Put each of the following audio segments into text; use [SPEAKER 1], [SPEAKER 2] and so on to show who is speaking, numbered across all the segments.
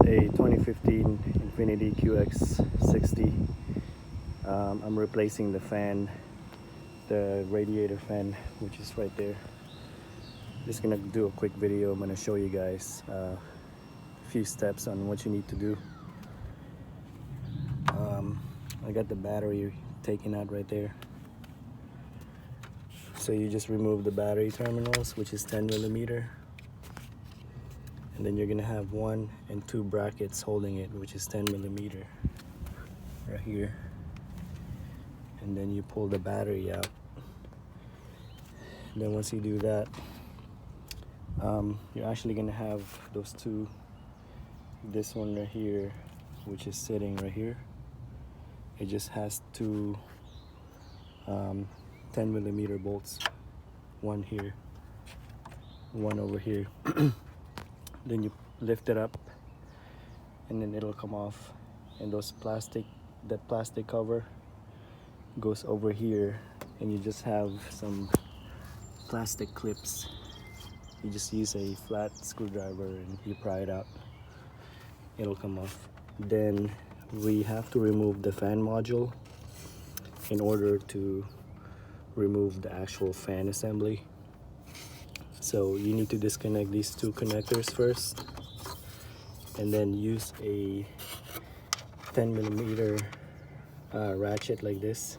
[SPEAKER 1] a 2015 Infiniti QX60. I'm replacing the fan, the radiator fan, which is right there. Just gonna do a quick video. I'm gonna show you guys a few steps on what you need to do. I got the battery taken out right there. So you just remove the battery terminals, which is 10mm. And then you're gonna have 1 and 2 brackets holding it, which is 10mm right here. And then you pull the battery out. And then once you do that, you're actually gonna have those two, this one right here, which is sitting right here. It just has two 10mm bolts, one here, one over here. Then you lift it up and then it'll come off, and that plastic cover goes over here, and you just have some plastic clips. You just use a flat screwdriver and you pry it out, it'll come off. Then we have to remove the fan module in order to remove the actual fan assembly. So you need to disconnect these two connectors first, and then use a 10mm ratchet like this,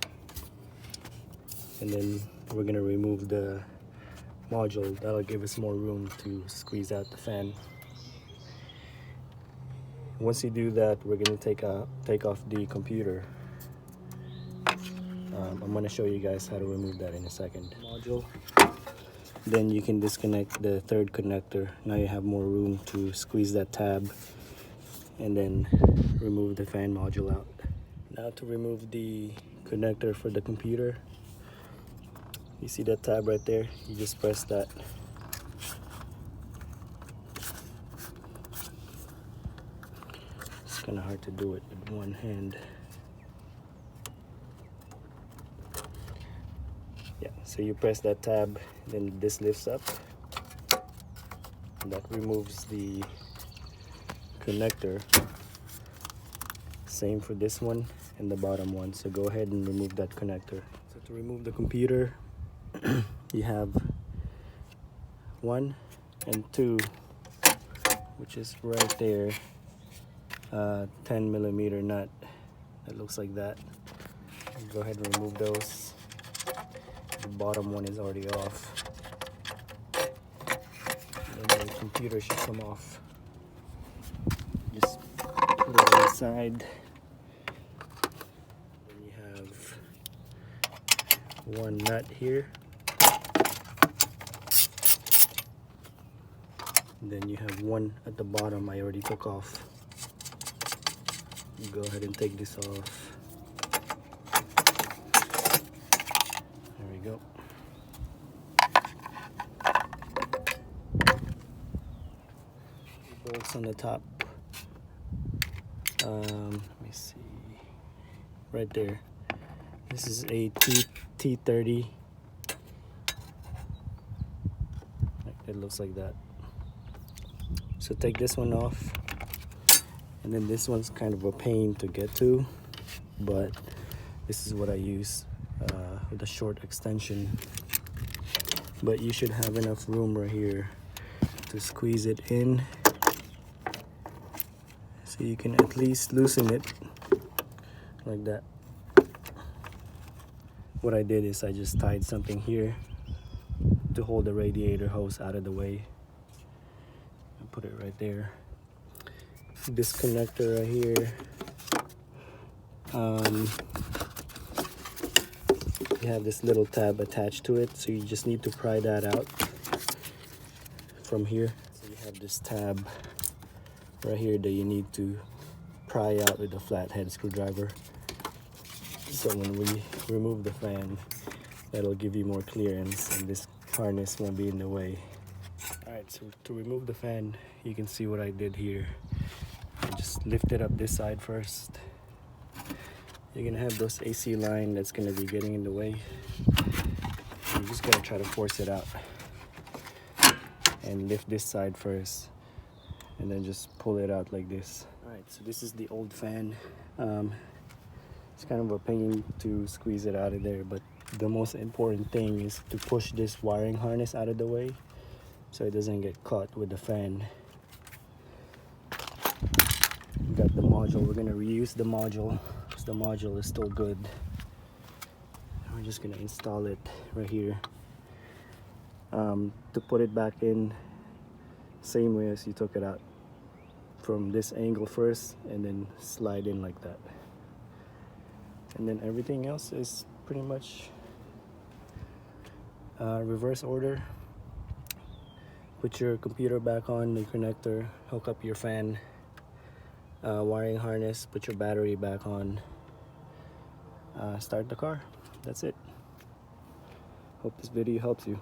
[SPEAKER 1] and then we're gonna remove the module. That'll give us more room to squeeze out the fan. Once you do that, we're gonna take off the computer. I'm gonna show you guys how to remove that in a second. Module. Then you can disconnect the third connector. Now you have more room to squeeze that tab and then remove the fan module out. Now to remove the connector for the computer, you see that tab right there? You just press that. It's kind of hard to do it with one hand. Yeah, so you press that tab, then this lifts up, and that removes the connector. Same for this one and the bottom one. So go ahead and remove that connector. So to remove the computer, you have 1 and 2, which is right there, 10mm nut that looks like that. Go ahead and remove those. The bottom one is already off, and then the computer should come off. Just put it on the side. Then you have one nut here, and then you have one at the bottom I already took off. Go ahead and take this off. Go. Bolts on the top. Let me see. Right there. This is a T30. It looks like that. So take this one off, and then this one's kind of a pain to get to, but this is what I use. With a short extension, but you should have enough room right here to squeeze it in, so you can at least loosen it like that. What I did is I just tied something here to hold the radiator hose out of the way and put it right there. This connector right here, you have this little tab attached to it, so you just need to pry that out from here. So you have this tab right here that you need to pry out with a flathead screwdriver. So when we remove the fan, that'll give you more clearance and this harness won't be in the way. Alright, so to remove the fan, you can see what I did here. I just lifted up this side first. You're gonna have those AC line that's gonna be getting in the way. You're just gonna try to force it out and lift this side first. and then just pull it out like this. All right, so this is the old fan. It's kind of a pain to squeeze it out of there, but the most important thing is to push this wiring harness out of the way so it doesn't get caught with the fan. We got the module. We're gonna reuse the module because the module is still good. We're just gonna install it right here. To put it back in, same way as you took it out, from this angle first and then slide in like that. And then everything else is pretty much reverse order. Put your computer back on the connector, hook up your fan, wiring harness, put your battery back on, start the car. That's it. Hope this video helps you.